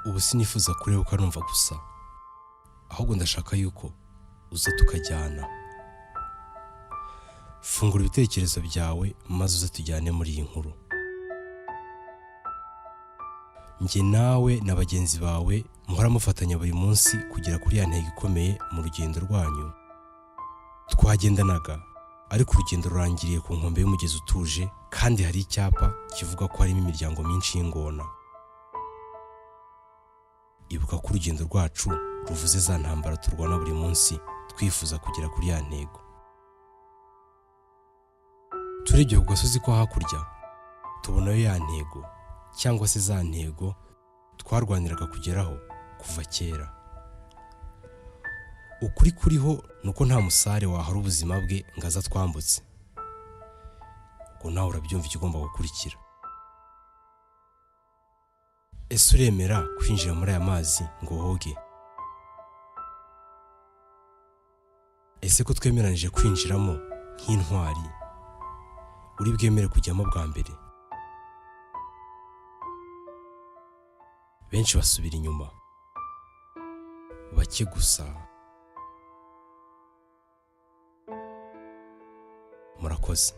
ubu sinifuza kureba ukanumva gusa, ahubwo ndashaka yuko uza tukajyana. Fungura ibitekerezo byawe maze uze tujyane muri iyi nkuru. Njye nawe na bagenzi bawe muhora mufatanya buri munsi kugera kuri ya ntego ikomeye mu rugendo rwanyu. Twagendanaga ariko urugendo rurangiriye ku nkombe y'umugezi utuje, kandi hari icyapa kivuga ko harimo imiryango myinshi y'ingona. Ibuka ko urugendo rwacu ruvuze za ntambara turwana buri munsi twifuza kugera kuri ya ntego. Turebye ku gasozi ko hakurya tubonayo ya ntego, cyangwa se za ntego twarwaniraga kugeraho kuva kera. Ukuri kuriho nuko nta musare wahara ubuzima bwe ngo aza twambutse. Ubwo nawe urabyumva ikigomba gukurikira. Ese uremera kwinjira muri aya mazi ngo woge? Ese ko twemeranije kwinjiramo nk'intwari, uri bwemere kujyamo bwa mbere? Benshi basubira inyuma, bake gusa. Murakoze.